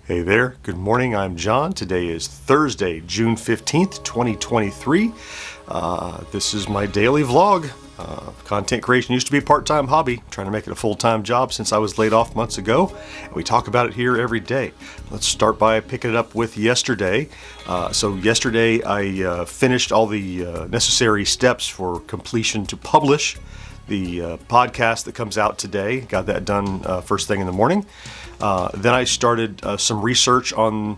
Hey there, good morning, I'm John. Today is Thursday, June 15th, 2023. This is my daily vlog. Content creation used to be a part-time hobby. I'm trying to make it a full-time job since I was laid off months ago. And we talk about it here every day. Let's start by picking it up with yesterday. So yesterday I finished all the necessary steps for completion to publish the podcast that comes out today. Got that done first thing in the morning. Then I started some research on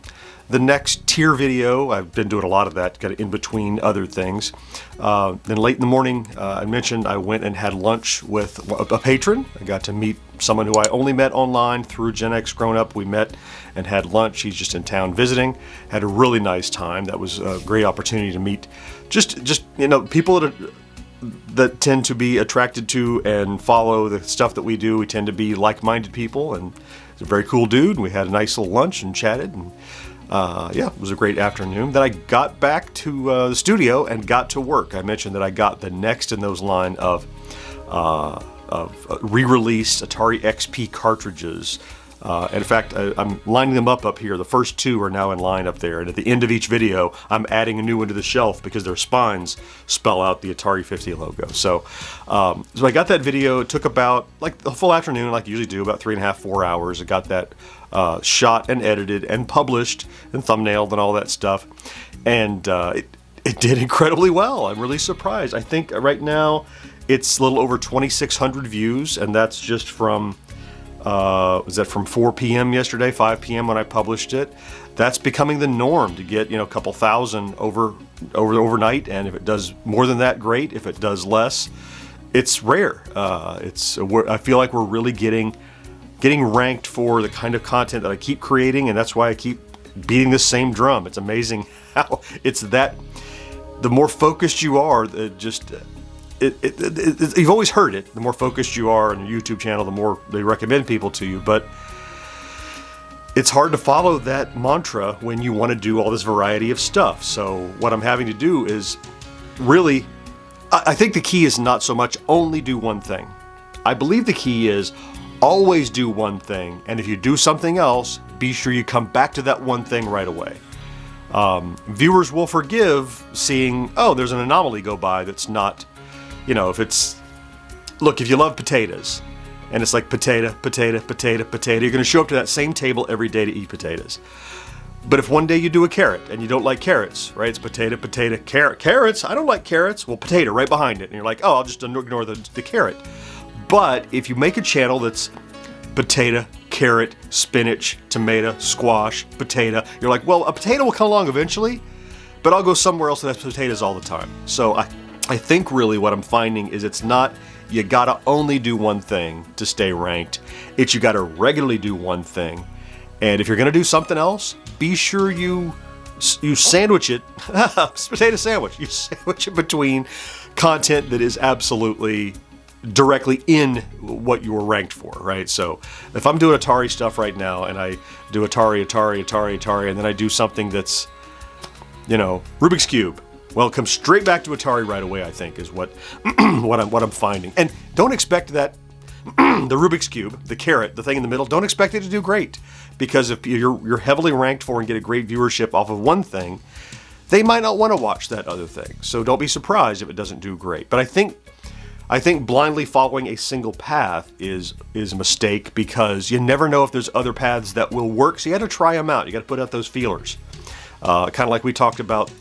the next tier video. I've been doing a lot of that, kind of in between other things. Then late in the morning, I mentioned I went and had lunch with a patron. I got to meet someone who I only met online through GenXGrownUp. We met and had lunch. He's just in town visiting. Had a really nice time. That was a great opportunity to meet just people that tend to be attracted to and follow the stuff that we do. We tend to be like-minded people, and he's a very cool dude. We had a nice little lunch and chatted, and it was a great afternoon. Then I got back to the studio and got to work. I mentioned that I got the next in those line of re-released Atari XP cartridges. And in fact, I'm lining them up here. The first two are now in line up there. And at the end of each video, I'm adding a new one to the shelf because their spines spell out the Atari 50 logo. So I got that video. It took about like the full afternoon, like I usually do, about 3.5, 4 hours. I got that shot and edited and published and thumbnailed and all that stuff. And it did incredibly well. I'm really surprised. I think right now it's a little over 2,600 views, and that's just from was that from 4 p.m. yesterday, 5 p.m. when I published it. That's becoming the norm to get, a couple thousand overnight, and if it does more than that, great. If it does less, it's rare. I feel like we're really getting ranked for the kind of content that I keep creating, and that's why I keep beating the same drum. It's amazing how it's that the more focused you are, you've always heard it. The more focused you are on your YouTube channel, the more they recommend people to you. But it's hard to follow that mantra when you want to do all this variety of stuff. So what I'm having to do is really, I think the key is not so much only do one thing. I believe the key is always do one thing. And if you do something else, be sure you come back to that one thing right away. Viewers will forgive seeing, there's an anomaly go by that's not, if you love potatoes, and it's like potato, you're going to show up to that same table every day to eat potatoes. But if one day you do a carrot, and you don't like carrots, right? It's potato, carrot. Carrots? I don't like carrots. Well, potato right behind it. And you're like, I'll just ignore the carrot. But if you make a channel that's potato, carrot, spinach, tomato, squash, potato, you're like, well, a potato will come along eventually, but I'll go somewhere else that has potatoes all the time. So I think really what I'm finding is it's not you gotta only do one thing to stay ranked. It's you gotta regularly do one thing. And if you're gonna do something else, be sure you sandwich it, potato sandwich. You sandwich it between content that is absolutely directly in what you were ranked for, right? So if I'm doing Atari stuff right now and I do Atari, and then I do something that's, Rubik's Cube, well, come straight back to Atari right away, I think, is what I'm finding. And don't expect that the Rubik's Cube, the carrot, the thing in the middle, don't expect it to do great. Because if you're heavily ranked for and get a great viewership off of one thing, they might not want to watch that other thing. So don't be surprised if it doesn't do great. But I think blindly following a single path is a mistake, because you never know if there's other paths that will work. So you got to try them out. You got to put out those feelers. Kind of like we talked about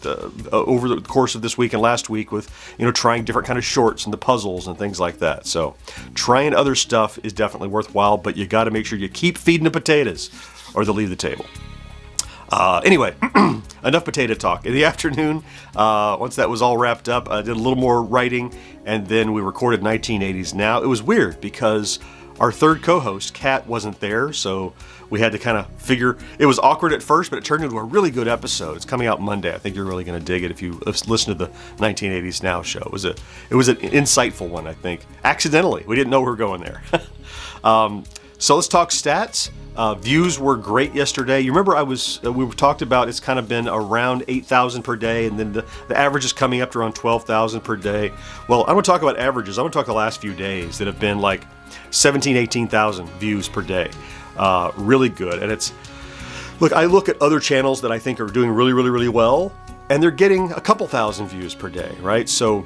over the course of this week and last week with, trying different kind of shorts and the puzzles and things like that. So trying other stuff is definitely worthwhile, but you got to make sure you keep feeding the potatoes or they'll leave the table. Anyway, enough potato talk. In the afternoon, once that was all wrapped up, I did a little more writing, and then we recorded 1980s Now. It was weird because our third co-host, Kat, wasn't there, so we had to kind of figure. It was awkward at first, but it turned into a really good episode. It's coming out Monday. I think you're really going to dig it if you listen to the 1980s Now show. It was an insightful one, I think. Accidentally, we didn't know we were going there. So let's talk stats. Views were great yesterday. You remember we talked about it's kind of been around 8,000 per day, and then the average is coming up to around 12,000 per day. Well, I'm going to talk about averages. I'm going to talk the last few days that have been like 17,000, 18,000 views per day. Really good. And it's Look, I look at other channels that I think are doing really, really, really well, and they're getting a couple thousand views per day, right? So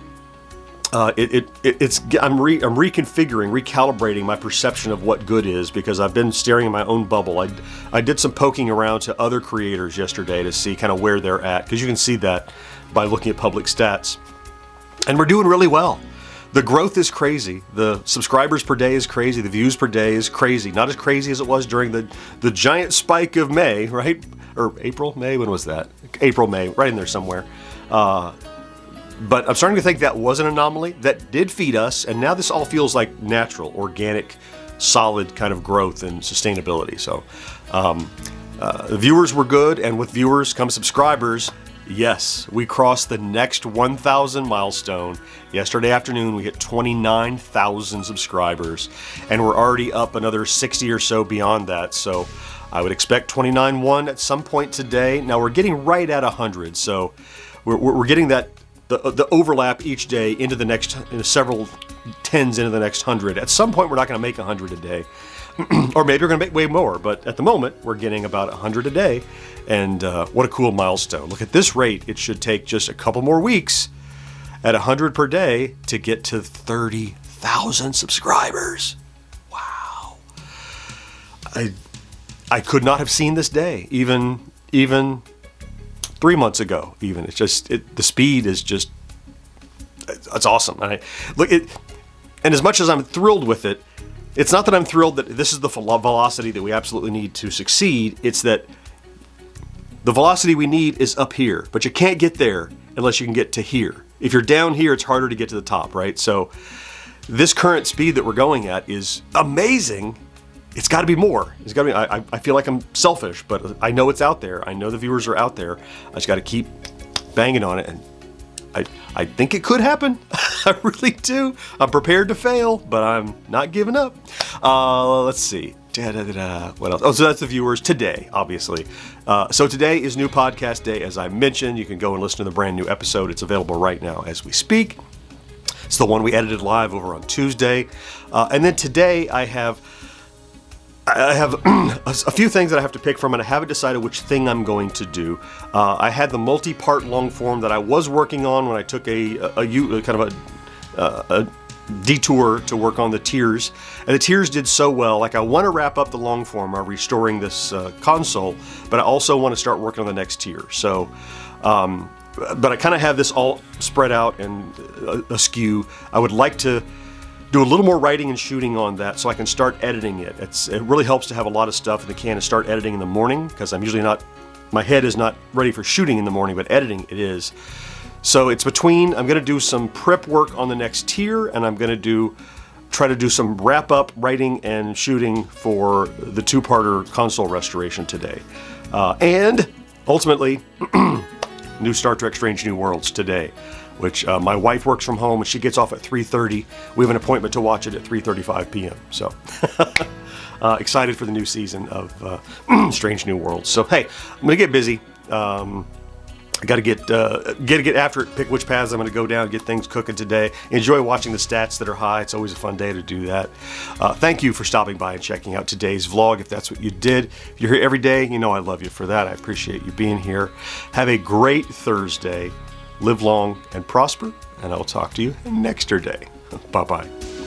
I'm reconfiguring, recalibrating my perception of what good is, because I've been staring in my own bubble. I did some poking around to other creators yesterday to see kind of where they're at, because you can see that by looking at public stats. And we're doing really well. The growth is crazy. The subscribers per day is crazy. The views per day is crazy. Not as crazy as it was during the giant spike of May, right? Or April, May, when was that? April, May, right in there somewhere. But I'm starting to think that was an anomaly. That did feed us, and now this all feels like natural, organic, solid kind of growth and sustainability. So the viewers were good, and with viewers come subscribers. Yes, we crossed the next 1,000 milestone. Yesterday afternoon, we hit 29,000 subscribers, and we're already up another 60 or so beyond that. So I would expect 29.1 at some point today. Now we're getting right at 100, so we're getting that the overlap each day into the next, several tens into the next 100. At some point, we're not going to make 100 a day. Or maybe we're going to make way more, but at the moment, we're getting about 100 a day, and what a cool milestone. Look, at this rate, it should take just a couple more weeks at 100 per day to get to 30,000 subscribers. Wow. I could not have seen this day, even 3 months ago, even. It's just, the speed is just, it's awesome. And and as much as I'm thrilled with it, it's not that I'm thrilled that this is the velocity that we absolutely need to succeed. It's that the velocity we need is up here, but you can't get there unless you can get to here. If you're down here, it's harder to get to the top, right? So this current speed that we're going at is amazing. It's got to be more. It's got to be. I feel like I'm selfish, but I know it's out there. I know the viewers are out there. I just got to keep banging on it, and I think it could happen. I really do. I'm prepared to fail, but I'm not giving up. Let's see. What else? Oh, so that's the viewers today, obviously. So today is new podcast day, as I mentioned. You can go and listen to the brand new episode. It's available right now as we speak. It's the one we edited live over on Tuesday. And then today I have a few things that I have to pick from, and I haven't decided which thing I'm going to do. I had the multi-part long form that I was working on when I took a detour to work on the tiers, and the tiers did so well. Like, I want to wrap up the long form of restoring this console, but I also want to start working on the next tier. So, but I kind of have this all spread out and askew. I would like to do a little more writing and shooting on that so I can start editing it. It really helps to have a lot of stuff in the can and start editing in the morning, because I'm usually not, my head is not ready for shooting in the morning, but editing it is. So it's between, I'm going to do some prep work on the next tier, and I'm going to try to do some wrap up writing and shooting for the two-parter console restoration today. And ultimately, new Star Trek Strange New Worlds today, which my wife works from home and she gets off at 3:30. We have an appointment to watch it at 3:35 p.m. So excited for the new season of Strange New Worlds. So hey, I'm gonna get busy. I got to get after it, pick which paths I'm going to go down, get things cooking today. Enjoy watching the stats that are high. It's always a fun day to do that. Thank you for stopping by and checking out today's vlog, if that's what you did. If you're here every day, you know I love you for that. I appreciate you being here. Have a great Thursday. Live long and prosper, and I'll talk to you next day. Bye-bye.